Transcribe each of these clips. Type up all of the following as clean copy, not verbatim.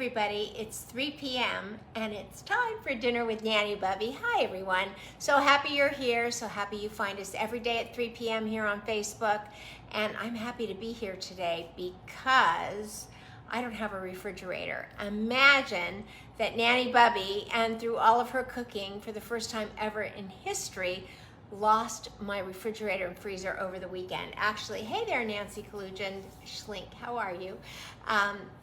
everybody, it's 3 p.m. and it's time for dinner with Nanny Bubby. Hi everyone. So happy you're here. So happy you find us every day at 3 p.m. here on Facebook. And I'm happy to be here today because I don't have a refrigerator. Imagine that Nanny Bubby, and through all of her cooking for the first time ever in history, lost my refrigerator and freezer over the weekend. Actually, hey there, Nancy Kalujan Schlink, how are you?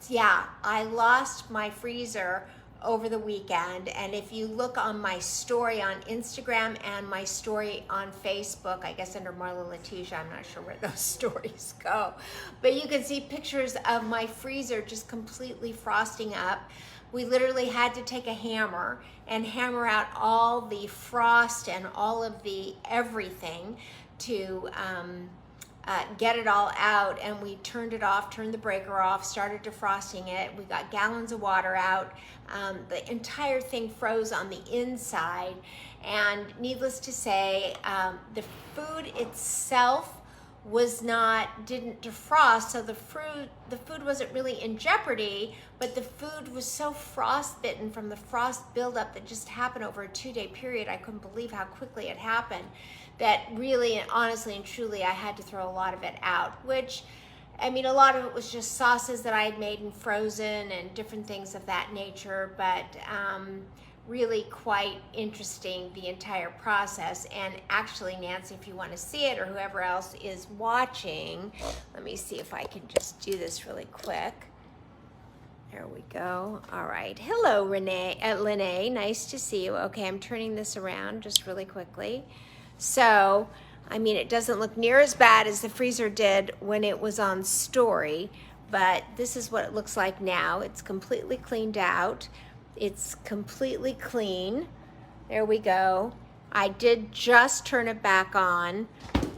Yeah, I lost my freezer over the weekend, and if you look on my story on Instagram and my story on Facebook, I guess under Marla Letitia, I'm not sure where those stories go, but you can see pictures of my freezer just completely frosting up. We literally had to take a hammer and hammer out all the frost and all of the everything to get it all out, and we turned it off, turned the breaker off, started defrosting it. We got gallons of water out. The entire thing froze on the inside, and needless to say, the food itself didn't defrost, so the food wasn't really in jeopardy, but the food was so frostbitten from the frost buildup that just happened over a 2-day period. I couldn't believe how quickly it happened, that really, honestly and truly, I had to throw a lot of it out, which, I mean, a lot of it was just sauces that I had made and frozen and different things of that nature, but really quite interesting, the entire process. And actually, Nancy, if you want to see it, or whoever else is watching, let me see if I can just do this really quick. There we go. All right. Hello, Lene. Nice to see you. Okay, I'm turning this around just really quickly. So, I mean, it doesn't look near as bad as the freezer did when it was on story, but this is what it looks like now. It's completely cleaned out. It's completely clean. There we go. I did just turn it back on,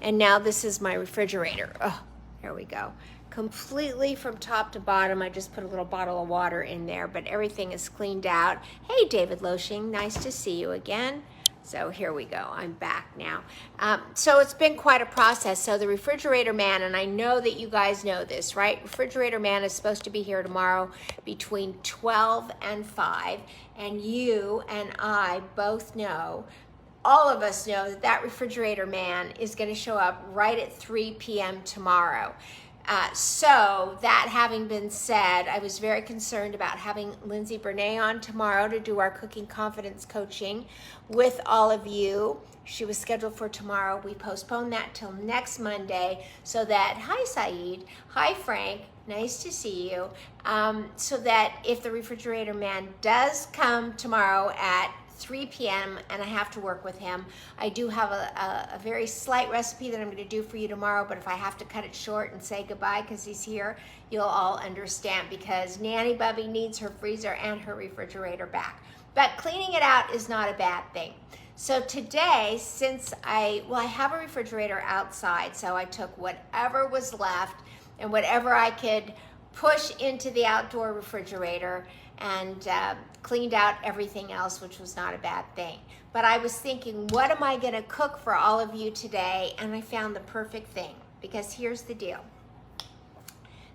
and now this is my refrigerator. Oh, there we go. Completely from top to bottom. I just put a little bottle of water in there, but everything is cleaned out. Hey, David Loshing, nice to see you again. So here we go, I'm back now. So it's been quite a process. So the refrigerator man, and I know that you guys know this, right? Refrigerator man is supposed to be here tomorrow between 12 and 5, and you and I both know, all of us know, that refrigerator man is gonna show up right at 3 p.m. tomorrow. So that having been said, I was very concerned about having Lindsay Bernay on tomorrow to do our cooking confidence coaching with all of you. She was scheduled for tomorrow. We postponed that till next Monday so that, hi Saeed, hi Frank, nice to see you. So that if the refrigerator man does come tomorrow at 3 p.m. and I have to work with him, I do have a very slight recipe that I'm going to do for you tomorrow, but if I have to cut it short and say goodbye because he's here, you'll all understand, because Nanny Bubby needs her freezer and her refrigerator back. But cleaning it out is not a bad thing. So today, since I have a refrigerator outside, so I took whatever was left and whatever I could push into the outdoor refrigerator and cleaned out everything else, which was not a bad thing. But I was thinking, what am I gonna cook for all of you today? And I found the perfect thing, because here's the deal.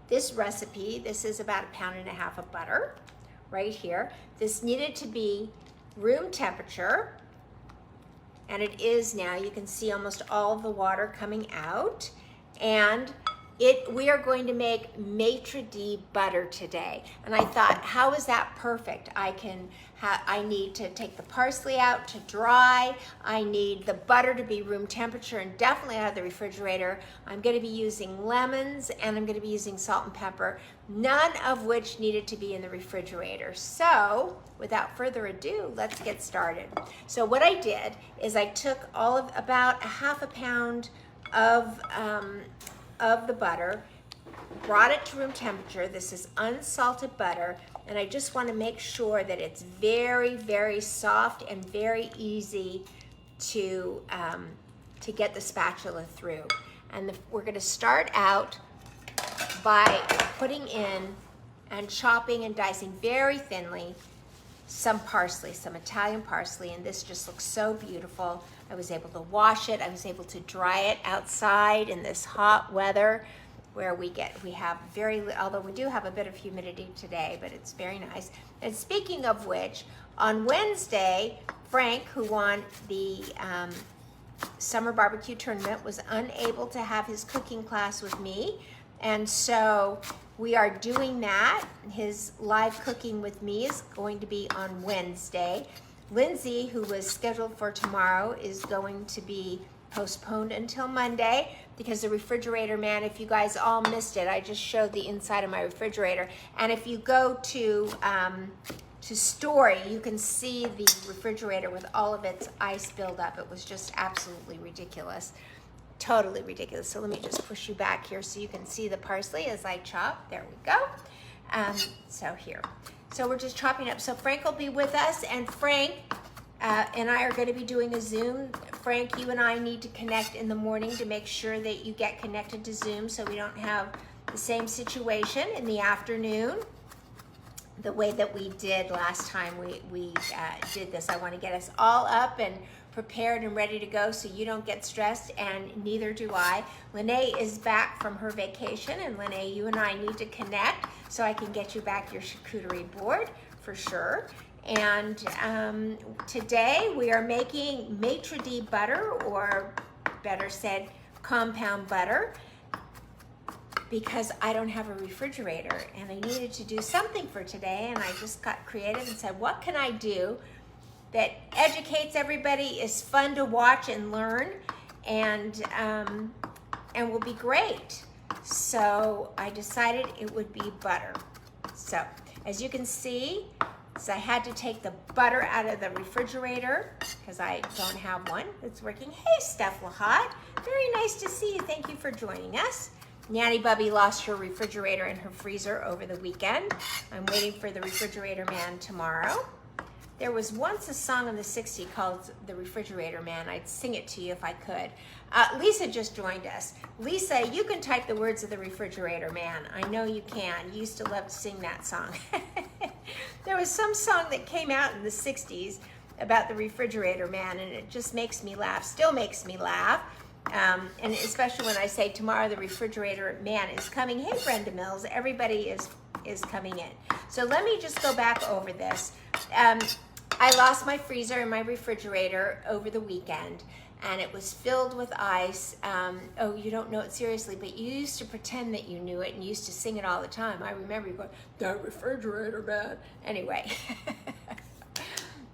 This recipe, this is about 1.5 pounds of butter right here. This needed to be room temperature, and it is now. You can see almost all of the water coming out. And we are going to make Maitre d' butter today. And I thought, how is that perfect? I need to take the parsley out to dry. I need the butter to be room temperature and definitely out of the refrigerator. I'm gonna be using lemons, and I'm gonna be using salt and pepper, none of which needed to be in the refrigerator. So without further ado, let's get started. So what I did is I took about 1/2 pound of the butter, brought it to room temperature. This is unsalted butter, and I just want to make sure that it's very, very soft and very easy to get the spatula through. And we're going to start out by putting in and chopping and dicing very thinly some parsley, some Italian parsley, and this just looks so beautiful. I was able to wash it. I was able to dry it outside in this hot weather. where we have although we do have a bit of humidity today, but it's very nice. And speaking of which, on Wednesday, Frank, who won the summer barbecue tournament, was unable to have his cooking class with me. And so we are doing that. His live cooking with me is going to be on Wednesday. Lindsay, who was scheduled for tomorrow, is going to be postponed until Monday because the refrigerator man, if you guys all missed it, I just showed the inside of my refrigerator. And if you go to Story, you can see the refrigerator with all of its ice buildup. It was just absolutely ridiculous. Totally ridiculous. So let me just push you back here so you can see the parsley as I chop. There we go. So here. So we're just chopping up. So Frank will be with us, and Frank and I are going to be doing a Zoom. Frank, you and I need to connect in the morning to make sure that you get connected to Zoom so we don't have the same situation in the afternoon. The way that we did last time we did this. I want to get us all up and prepared and ready to go so you don't get stressed, and neither do I. Lene is back from her vacation, and Lene, you and I need to connect so I can get you back your charcuterie board for sure. And today we are making Maitre d' butter, or better said, compound butter, because I don't have a refrigerator and I needed to do something for today, and I just got creative and said, what can I do that educates everybody, is fun to watch and learn, and will be great. So I decided it would be butter. So as you can see, so I had to take the butter out of the refrigerator because I don't have one that's working. Hey, Steph Lahat, very nice to see you. Thank you for joining us. Nanny Bubby lost her refrigerator and her freezer over the weekend. I'm waiting for the refrigerator man tomorrow. There was once a song in the 60s called The Refrigerator Man. I'd sing it to you if I could. Lisa just joined us. Lisa, you can type the words of The Refrigerator Man. I know you can. You used to love to sing that song. There was some song that came out in the 60s about the refrigerator man, and it just makes me laugh, still makes me laugh. And especially when I say tomorrow the refrigerator man is coming. Hey, Brenda Mills, everybody is coming in. So let me just go back over this. I lost my freezer and my refrigerator over the weekend, and it was filled with ice. Oh, you don't know it seriously, but you used to pretend that you knew it and you used to sing it all the time. I remember you going, the refrigerator man. Anyway,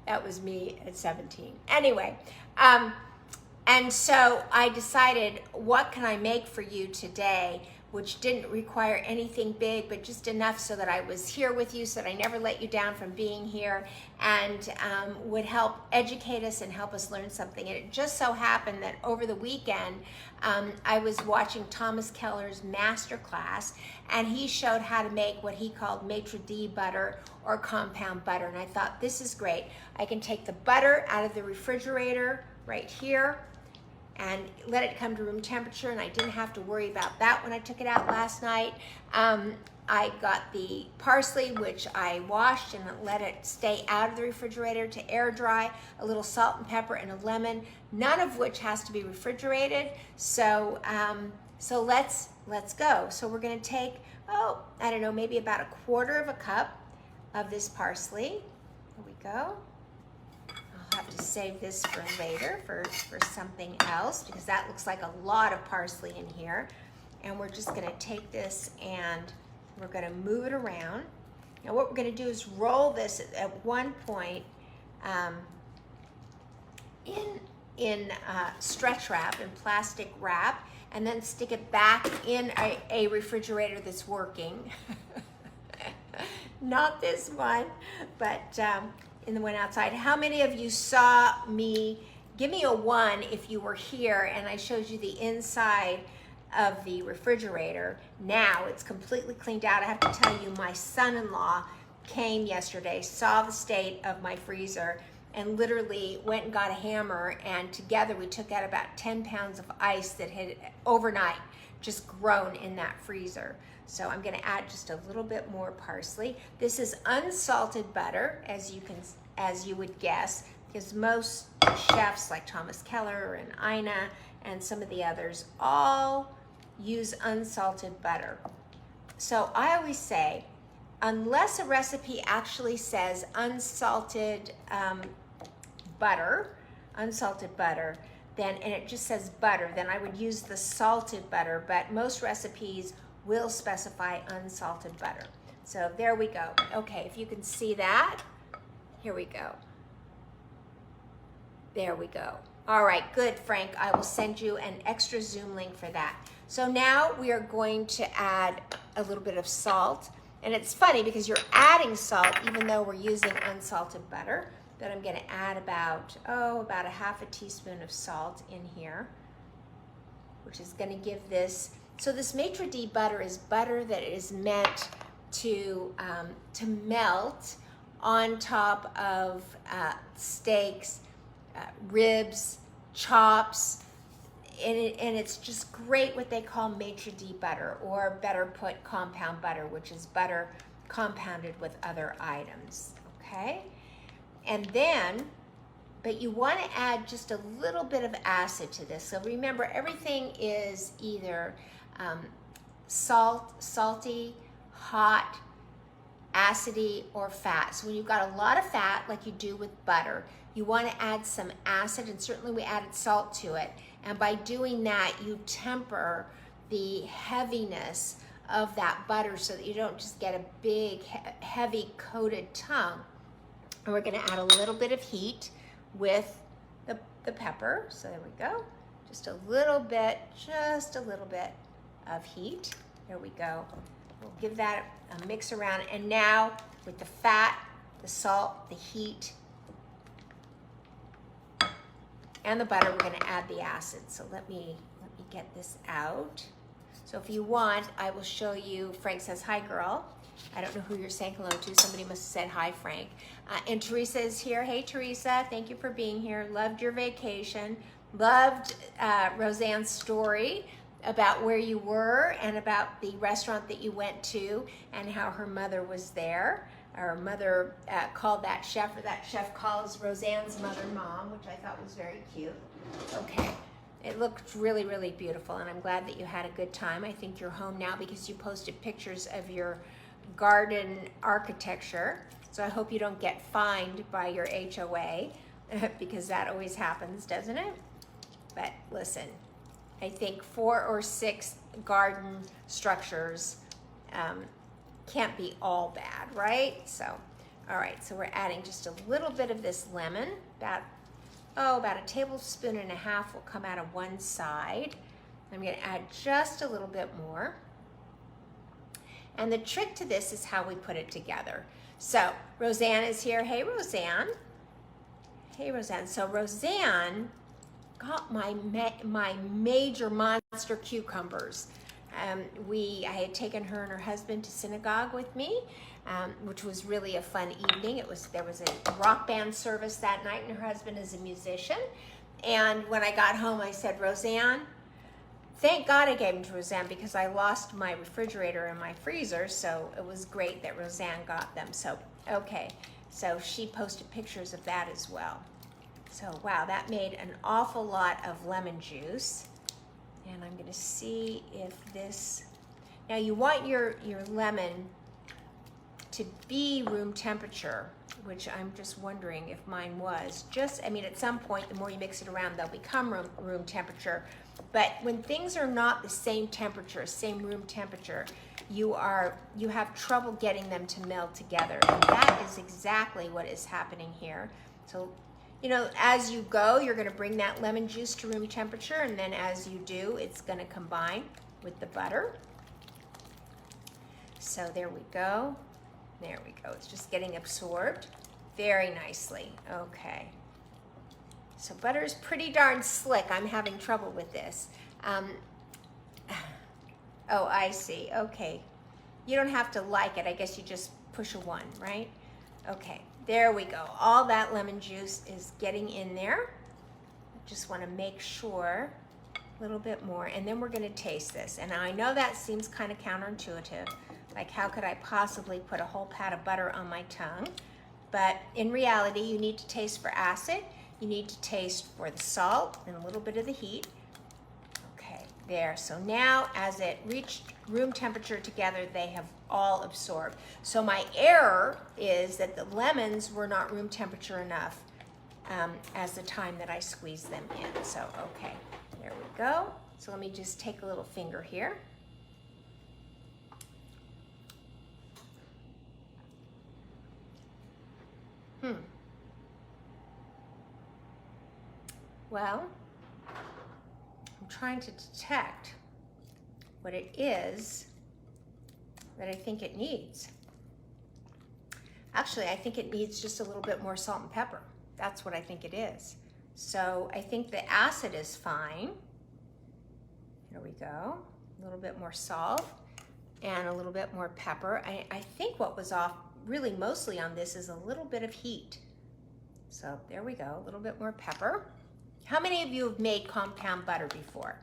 that was me at 17. Anyway, and so I decided, what can I make for you today, which didn't require anything big, but just enough so that I was here with you, so that I never let you down from being here, and would help educate us and help us learn something. And it just so happened that over the weekend, I was watching Thomas Keller's master class, and he showed how to make what he called Maitre d' butter, or compound butter. And I thought, this is great. I can take the butter out of the refrigerator right here and let it come to room temperature, and I didn't have to worry about that when I took it out last night. I got the parsley, which I washed and let it stay out of the refrigerator to air dry, a little salt and pepper and a lemon, none of which has to be refrigerated. So so let's go. So we're gonna take, I don't know, maybe about 1/4 cup of this parsley. Here we go. I'll have to save this for later for something else, because that looks like a lot of parsley in here. And we're just gonna take this and we're gonna move it around. Now what we're gonna do is roll this at one point in stretch wrap and plastic wrap, and then stick it back in a refrigerator that's working. Not this one, but in the one outside. How many of you saw me? Give me a 1 if you were here and I showed you the inside of the refrigerator. Now it's completely cleaned out. I have to tell you, my son-in-law came yesterday, saw the state of my freezer, and literally went and got a hammer, and together we took out about 10 pounds of ice that had overnight just grown in that freezer. So I'm gonna add just a little bit more parsley. This is unsalted butter, as you would guess, because most chefs like Thomas Keller and Ina and some of the others all use unsalted butter. So I always say, unless a recipe actually says unsalted butter, then, and it just says butter, then I would use the salted butter, but most recipes will specify unsalted butter. So there we go. Okay, if you can see that, here we go. There we go. All right, good, Frank. I will send you an extra Zoom link for that. So now we are going to add a little bit of salt. And it's funny because you're adding salt even though we're using unsalted butter. But I'm going to add about a half a teaspoon of salt in here, which is going to give this. So this Maitre d' butter is butter that is meant to melt on top of steaks, ribs, chops, and it's just great what they call Maitre d' butter, or better put, compound butter, which is butter compounded with other items, okay? And then, but you want to add just a little bit of acid to this. So remember, everything is either salty, hot, acidy, or fat. So when you've got a lot of fat, like you do with butter, you want to add some acid, and certainly we added salt to it. And by doing that, you temper the heaviness of that butter so that you don't just get a big, heavy coated tongue. And we're going to add a little bit of heat with the pepper. So there we go. Just a little bit of heat. There we go. We'll give that a mix around. And now with the fat, the salt, the heat, and the butter, we're going to add the acid. So let me get this out. So if you want, I will show you. Frank says, hi, girl. I don't know who you're saying hello to. Somebody must have said hi, Frank. And Teresa is here. Hey, Teresa, thank you for being here. Loved your vacation. Loved Roseanne's story about where you were and about the restaurant that you went to and how her mother was there. Her mother called that chef, or that chef calls Roseanne's mother Mom, which I thought was very cute. Okay. It looked really, really beautiful, and I'm glad that you had a good time. I think you're home now because you posted pictures of your garden architecture. So I hope you don't get fined by your HOA because that always happens, doesn't it? But listen, I think 4 or 6 garden structures can't be all bad, right? So, all right, so we're adding just a little bit of this lemon, about a tablespoon and a half will come out of one side. I'm gonna add just a little bit more. And the trick to this is how we put it together. So Roseanne is here. Hey, Roseanne. Hey, Roseanne. So Roseanne got my major monster cucumbers. I had taken her and her husband to synagogue with me, which was really a fun evening. There was a rock band service that night, and her husband is a musician. And when I got home, I said, Roseanne, thank God I gave them to Roseanne because I lost my refrigerator and my freezer, so it was great that Roseanne got them. So, okay, so she posted pictures of that as well. So, wow, that made an awful lot of lemon juice. And I'm gonna see if this, now you want your lemon to be room temperature, which I'm just wondering if mine was. At some point, the more you mix it around, they'll become room temperature. But when things are not the same temperature, same room temperature, you have trouble getting them to meld together. And that is exactly what is happening here. So, as you go, you're gonna bring that lemon juice to room temperature, and then as you do, it's gonna combine with the butter. So there we go. There we go. It's just getting absorbed very nicely. Okay. So butter is pretty darn slick. I'm having trouble with this. Oh, I see. Okay. You don't have to like it. I guess you just push a 1, right? Okay. There we go. All that lemon juice is getting in there. Just want to make sure a little bit more. And then we're going to taste this. And I know that seems kind of counterintuitive. Like, how could I possibly put a whole pat of butter on my tongue? But in reality, you need to taste for acid. You need to taste for the salt and a little bit of the heat. Okay, There, so now as it reached room temperature together, they have all absorbed. So my error is that the lemons were not room temperature enough as the time that I squeezed them in. So, okay, there we go. So let me just take a little finger here. Well, I'm trying to detect what it is that I think it needs. Actually, I think it needs just a little bit more salt and pepper. That's what I think it is. So I think the acid is fine. Here we go. A little bit more salt and a little bit more pepper. I think what was off really mostly on this is a little bit of heat. So there we go, a little bit more pepper. How many of you have made compound butter before?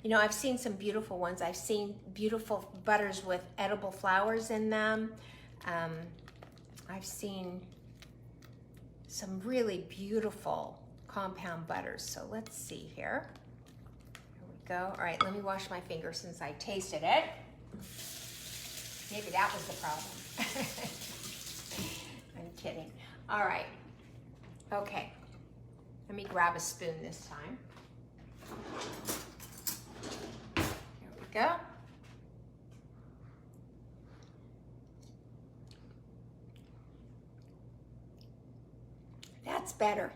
You know, I've seen some beautiful ones. I've seen beautiful butters with edible flowers in them. I've seen some really beautiful compound butters. So let's see here. Here we go. All right, let me wash my fingers since I tasted it. Maybe that was the problem. I'm kidding. All right. Okay. Let me grab a spoon this time. There we go. That's better.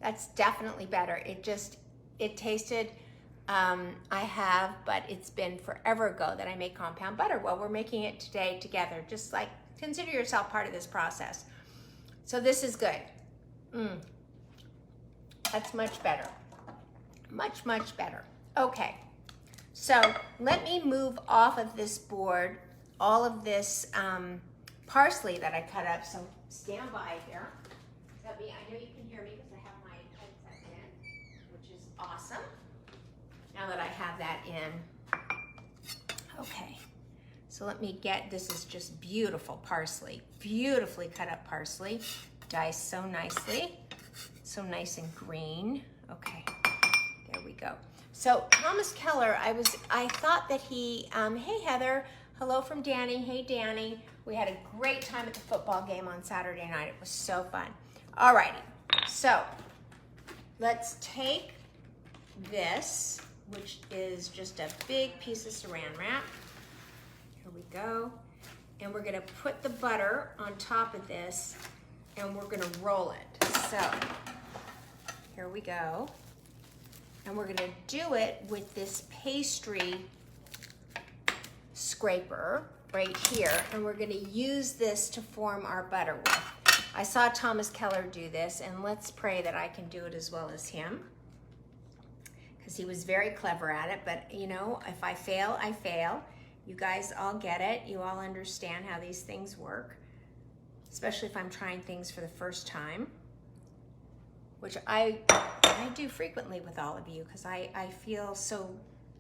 That's definitely better. It tasted, I have, but it's been forever ago that I made compound butter. Well, we're making it today together. Just like, consider yourself part of this process. So this is good. That's much better. Much, much better. Okay, so let me move off of this board all of this parsley that I cut up. So stand by here. I know you can hear me because I have my headset in, which is awesome. Now that I have that in. Okay, so let me get, this is just beautiful parsley. Beautifully cut up parsley. Diced so nicely. So nice and green. Okay, there we go. So Thomas Keller, I thought that he, hey Heather, hello from Danny. Hey Danny, we had a great time at the football game on Saturday night. It was so fun. Alrighty, so let's take this, which is just a big piece of saran wrap. Here we go. And we're gonna put the butter on top of this and we're gonna roll it. So here we go. And we're gonna do it with this pastry scraper right here. And we're gonna use this to form our butter with. I saw Thomas Keller do this, and let's pray that I can do it as well as him, because he was very clever at it. But you know, if I fail, I fail. You guys all get it. You all understand how these things work, especially if I'm trying things for the first time, which I do frequently with all of you, because I feel so,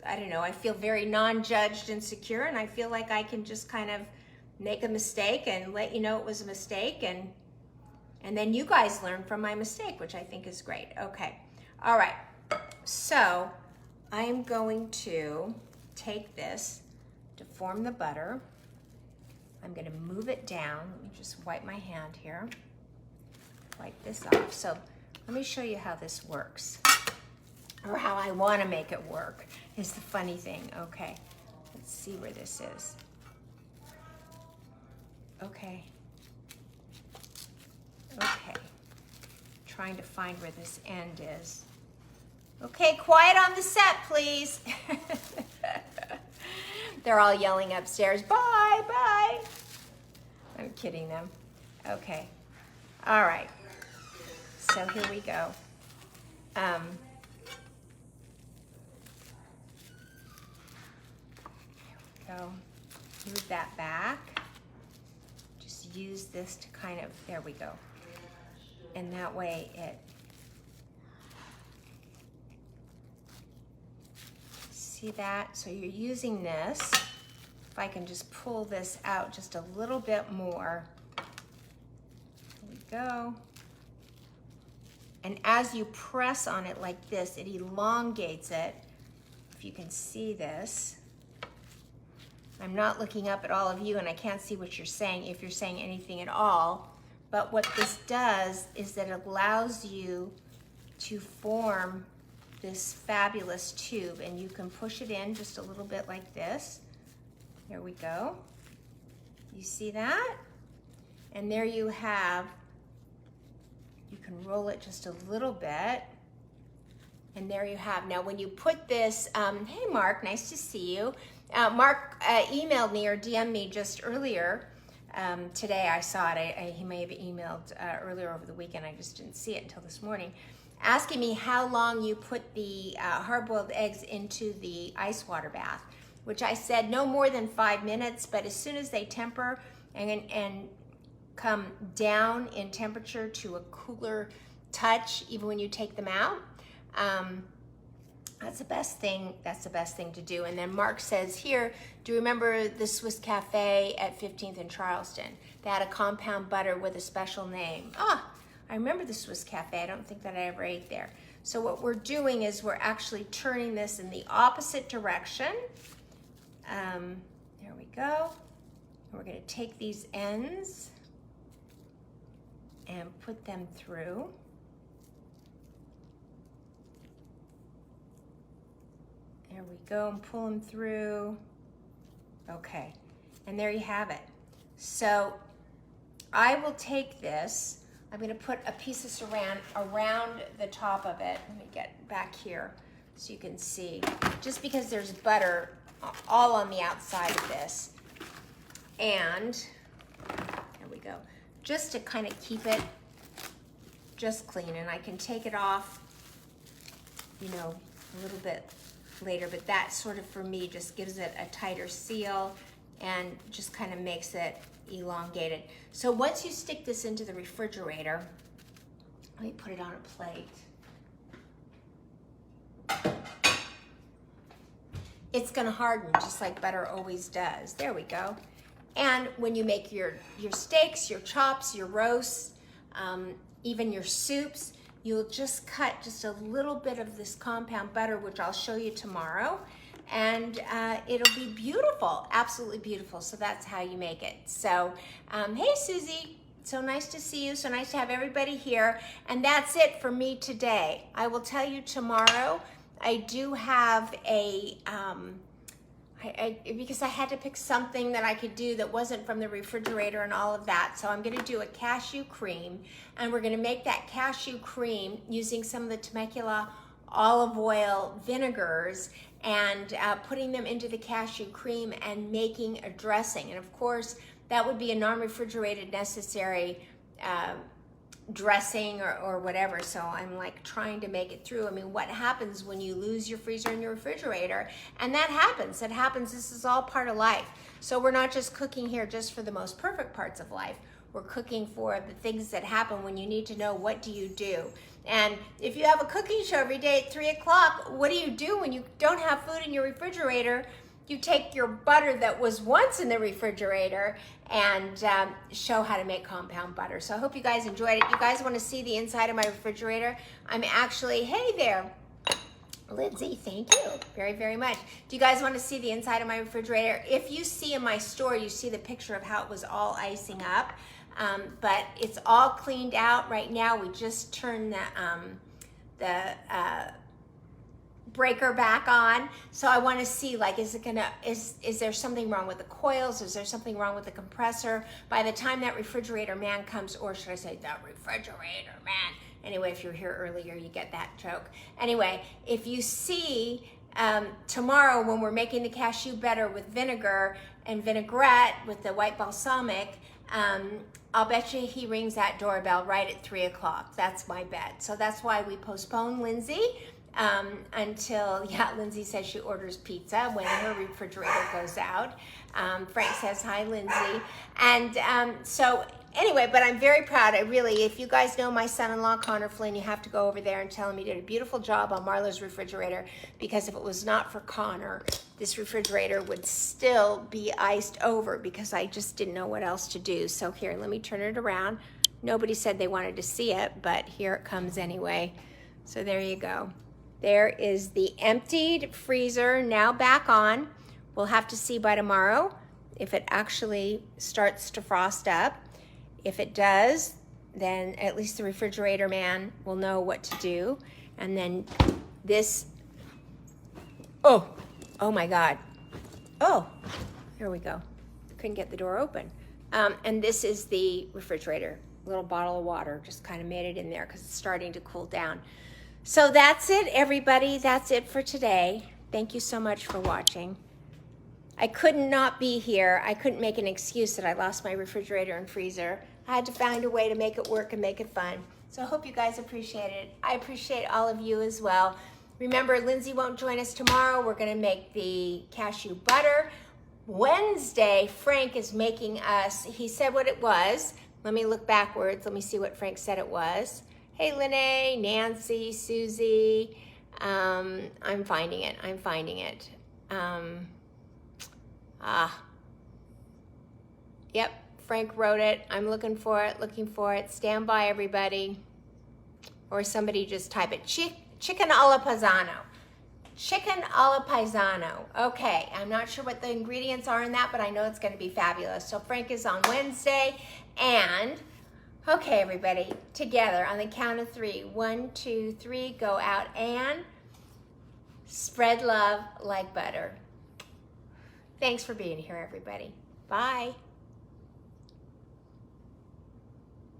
I don't know, I feel very non-judged and secure, and I feel like I can just kind of make a mistake and let you know it was a mistake, and then you guys learn from my mistake, which I think is great. Okay, all right, so I'm going to take this to form the butter. I'm gonna move it down. Let me just wipe my hand here. Wipe this off. So let me show you how this works, or how I wanna make it work is the funny thing. Okay, let's see where this is. Okay. Okay, trying to find where this end is. Okay, quiet on the set, please. They're all yelling upstairs, bye, bye. I'm kidding them. Okay, all right, so here we go. Here we go, move that back. Just use this to kind of, there we go. And that way it, see that? So you're using this. If I can just pull this out just a little bit more. Here we go. And as you press on it like this, it elongates it. if you can see this. I'm not looking up at all of you and I can't see what you're saying, if you're saying anything at all. But what this does is that it allows you to form this fabulous tube, and you can push it in just a little bit like this. There we go. You see that? And there you have, you can roll it just a little bit. And there you have. Now when you put this, hey Mark, nice to see you. Mark emailed me or DM'd me just earlier. Today I saw it. He may have emailed earlier over the weekend. I just didn't see it until this morning. Asking me how long you put the hard-boiled eggs into the ice water bath, which I said no more than 5 minutes, but as soon as they temper and come down in temperature to a cooler touch, even when you take them out, that's the best thing to do. And then Mark says here, do you remember the Swiss Cafe at 15th and Charleston? They had a compound butter with a special name. I remember the Swiss Cafe. I don't think that I ever ate there. So what we're doing is we're actually turning this in the opposite direction. There we go. We're going to take these ends and put them through. There we go, and pull them through. Okay, and there you have it. So I will take this. I'm going to put a piece of saran around the top of it. Let me get back here so you can see. Just because there's butter all on the outside of this. And there we go. Just to kind of keep it just clean. And I can take it off, you know, a little bit later. But that sort of, for me, just gives it a tighter seal and just kind of makes it elongated. So once you stick this into the refrigerator, let me put it on a plate. It's gonna harden just like butter always does. There we go. And when you make your steaks, your chops, your roasts, even your soups, you'll just cut just a little bit of this compound butter, which I'll show you tomorrow, and it'll be beautiful, absolutely beautiful. So that's how you make it. So, hey Susie, so nice to see you, so nice to have everybody here. And that's it for me today. I will tell you tomorrow, I do have a, because I had to pick something that I could do that wasn't from the refrigerator and all of that. So I'm gonna do a cashew cream, and we're gonna make that cashew cream using some of the Temecula olive oil vinegars and putting them into the cashew cream and making a dressing. And of course, that would be a non-refrigerated necessary dressing or whatever. So I'm like trying to make it through. I mean, what happens when you lose your freezer and your refrigerator? And that happens. This is all part of life. So we're not just cooking here just for the most perfect parts of life. We're cooking for the things that happen when you need to know what do you do. And if you have a cooking show every day at 3 o'clock, what do you do when you don't have food in your refrigerator? You take your butter that was once in the refrigerator and show how to make compound butter. So I hope you guys enjoyed it. You guys want to see the inside of my refrigerator? I'm actually, hey there, Lindsay, thank you very, very much. Do you guys want to see the inside of my refrigerator? If you see in my store, you see the picture of how it was all icing up. But it's all cleaned out right now. We just turned the breaker back on. So I want to see, like, is there something wrong with the coils? Is there something wrong with the compressor? By the time that refrigerator man comes, or should I say that refrigerator man? Anyway, if you're here earlier, you get that joke. Anyway, if you see tomorrow when we're making the cashew butter with vinegar and vinaigrette with the white balsamic, I'll bet you he rings that doorbell right at 3 o'clock. That's my bet. So that's why we postpone Lindsay until, yeah, Lindsay says she orders pizza when her refrigerator goes out. Frank says, hi, Lindsay. And so anyway, but I'm very proud. I really, if you guys know my son-in-law, Connor Flynn, you have to go over there and tell him he did a beautiful job on Marla's refrigerator, because if it was not for Connor, this refrigerator would still be iced over because I just didn't know what else to do. So here, let me turn it around. Nobody said they wanted to see it, but here it comes anyway. So there you go. There is the emptied freezer now back on. We'll have to see by tomorrow if it actually starts to frost up. If it does, then at least the refrigerator man will know what to do. And then this, oh my God. Oh, here we go. Couldn't get the door open. And this is the refrigerator. Little bottle of water, just kind of made it in there because it's starting to cool down. So that's it, everybody. That's it for today. Thank you so much for watching. I could not be here. I couldn't make an excuse that I lost my refrigerator and freezer. I had to find a way to make it work and make it fun. So I hope you guys appreciate it. I appreciate all of you as well. Remember, Lindsay won't join us tomorrow. We're gonna make the cashew butter. Wednesday, Frank is making us, he said what it was. Let me look backwards. Let me see what Frank said it was. Hey, Lene, Nancy, Susie. I'm finding it. Yep, Frank wrote it. I'm looking for it. Stand by, everybody. Or somebody just type it. Chicken alla paisano. Chicken alla paisano. Okay, I'm not sure what the ingredients are in that, but I know it's going to be fabulous. So Frank is on Wednesday. And, okay, everybody, together on the count of 3. 1, 2, 3, go out and spread love like butter. Thanks for being here, everybody. Bye.